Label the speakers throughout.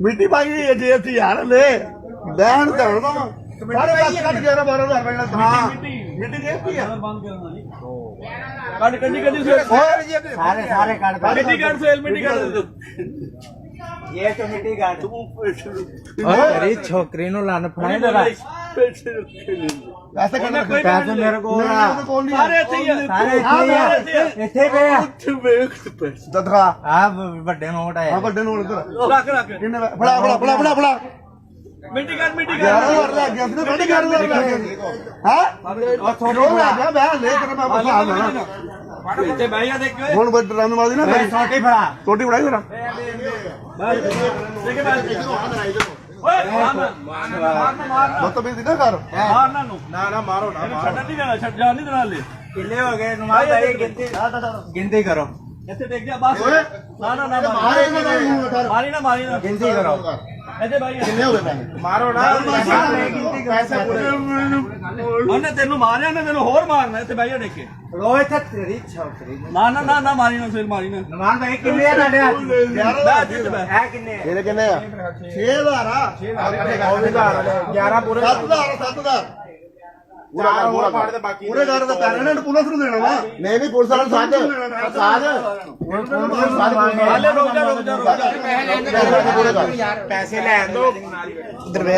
Speaker 1: ਮਿੱਟੀ ਪਾਈ ਜੇ ਅਸੀਂ ਯਾਰ ਲੈ ਬੈਣ ਧਣ ਦਾ ਸਾਰੇ ਬਸ ਕੱਟ 11 12,000 ਰੁਪਏ ਹਾਂ ਮਿੱਟੀ ਜੇ ਕੀ ਆ ਕੱਢ ਕੰਡੀ ਕੰਡੀ
Speaker 2: सारे काट
Speaker 1: ਮਿੱਟੀ ਕੱਢ ਸੇਲ ਮਿੱਟੀ ਕੱਢ
Speaker 2: ये तो मिट्टी काट अरे छोकरी नु लन फड़ाई जरा
Speaker 1: ऐसे करना
Speaker 2: पैसे मेरे को
Speaker 1: सारे ਇੱਥੇ ਹੀ
Speaker 2: ਇੱਥੇ ਪਏ ਆ
Speaker 1: ਦਦਖਾ
Speaker 2: ਆ ਵੱਡੇ ਨੋਟ ਆਏ
Speaker 1: ਆ ਵੱਡੇ ਨੂੰ ਇੱਧਰ
Speaker 3: ਰੱਖ ਰੱਖ
Speaker 1: ਕਿੰਨੇ ਫੜਾ
Speaker 3: ਮਿੱਟੀ ਕੱਢ
Speaker 1: 11,000 ਲੱਗ ਗਿਆ ਸੀ 11,000 ਲੱਗ ਗਿਆ ਹਾਂ ਉਹ ਥੋੜਾ ਲੱਗ ਗਿਆ ਮੈਂ ਲੈ ਕੇ ਮੈਂ ਬਸਾ ਲੈਣਾ
Speaker 3: ਇੱਥੇ ਬਹਿ ਜਾ ਦੇਖ
Speaker 1: ਹੁਣ ਬੜ ਡਰਾਮ ਮਾਰਦੀ ਨਾ
Speaker 2: ਛੋਟੀ ਫੜਾ
Speaker 1: ਛੋਟੀ ਫੜਾਈ ਜਰਾ
Speaker 3: ਦੇਖੇ ਬਾਅਦ ਓਏ ਮਾਰਨਾ
Speaker 1: ਬਤਮੀਜ਼ੀ ਨਾ ਕਰ
Speaker 3: ਮਾਰਨਾ ਨੂੰ
Speaker 1: ਨਾ ਮਾਰੋ ਨਾ
Speaker 3: ਛੱਡਣ ਨਹੀਂ ਦੇਣਾ ਛੱਡ ਜਾਣ ਨਹੀਂ ਦੇਣਾ ਲੈ
Speaker 2: ਕਿੱਲੇ ਹੋ ਗਏ ਨਮਾਜ਼ ਭਾਈ ਗਿਣਤੀ ਕਰੋ
Speaker 3: ਇੱਥੇ ਦੇਖ ਜਾ ਬਸ ਨਾ ਮਾਰੀ ਨਾ
Speaker 2: ਗਿਣਤੀ ਕਰੋ
Speaker 3: ਇੱਥੇ ਬਾਈ
Speaker 1: ਕਿੰਨੇ ਹੋ ਗਏ ਪੈਸੇ
Speaker 2: ਮਾਰੋ ਨਾ ਗਿਣਤੀ ਕਰੋ
Speaker 1: ਪੈਸੇ ਪੂਰੇ
Speaker 3: ਉਹਨੇ ਤੈਨੂੰ ਮਾਰਿਆ ਨੇ ਤੈਨੂੰ ਹੋਰ ਮਾਰਨਾ ਇੱਥੇ ਬਹਿ ਜਾ ਦੇਖ ਕੇ
Speaker 2: ਰੋਏ ਤੇ ਤੇਰੀ ਛੋਕਰੀ
Speaker 3: ਨਾ ਮਾਰੀ ਨਾ ਫਿਰ ਮਾਰੀ ਨਾ
Speaker 2: ਨਮਾਜ਼ ਭਾਈ ਕਿੰਨੇ ਆ ਤੁਹਾਡੇ ਹੱਥ
Speaker 3: ਬੈ
Speaker 2: ਹੈ ਕਿੰਨੇ
Speaker 1: ਇਹਦੇ ਕਿੰਨੇ ਆ 6000 ਆ
Speaker 2: 11 ਪੂਰੇ
Speaker 1: 7,000 ਪੂਰਾ ਪਾੜ ਦੇ ਬਾਕੀ ਪੂਰੇ ਘਰ ਦਾ ਪੈਸੇ ਨੇ ਪੁਲਿਸ ਨੂੰ ਦੇਣਾ ਵਾ ਨਹੀਂ ਪੁਲਿਸ ਵਾਲਾ ਸਾਧ
Speaker 3: ਹਾਲੇ ਰੁਕ ਜਾ
Speaker 2: ਪੈਸੇ ਲੈਣ ਦੋ
Speaker 1: ਇਧਰ ਵੇ ਆ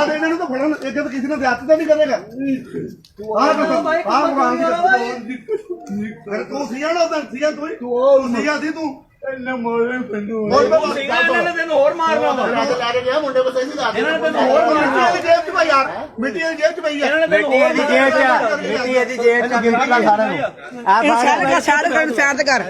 Speaker 1: ਇਹਨਾਂ ਨੂੰ ਤਾਂ ਫੜਨ ਇੱਕ ਤਾਂ ਕਿਸੇ ਨੇ ਹੱਥ ਤਾਂ ਨਹੀਂ ਕਰੇਗਾ ਤੂੰ ਸੀਗਾ ਨਾ ਤਾਂ ਸੀਗਾ ਤੂੰ ਸੀਗਾ ਸੀ ਤੂੰ ਇੰਨੇ ਮੋਰੇ ਪਿੰਡੂ
Speaker 3: ਇਹਨਾਂ ਨੇ ਤੈਨੂੰ ਹੋਰ ਮਾਰਨਾ ਵਾ
Speaker 1: ਲੈ ਕੇ ਗਿਆ ਮੁੰਡੇ ਬਸੇ ਸੀ
Speaker 3: ਇਹਨਾਂ ਨੇ ਤੈਨੂੰ ਹੋਰ ਮਾਰਨਾ
Speaker 1: ਮਿੱਟੀ ਦੀ ਜੇਬ ਚ ਪਈ ਯਾਰ ਮਿੱਟੀ ਦੀ ਜੇਬ ਚ ਪਈ
Speaker 3: ਇਹਨਾਂ ਨੇ ਤੈਨੂੰ ਹੋਰ
Speaker 2: ਮਿੱਟੀ ਇਹਦੀ ਜੇਬ ਚ
Speaker 1: ਸਾਰਿਆਂ ਨੂੰ
Speaker 4: ਇਨਸਾਨ ਕਰ।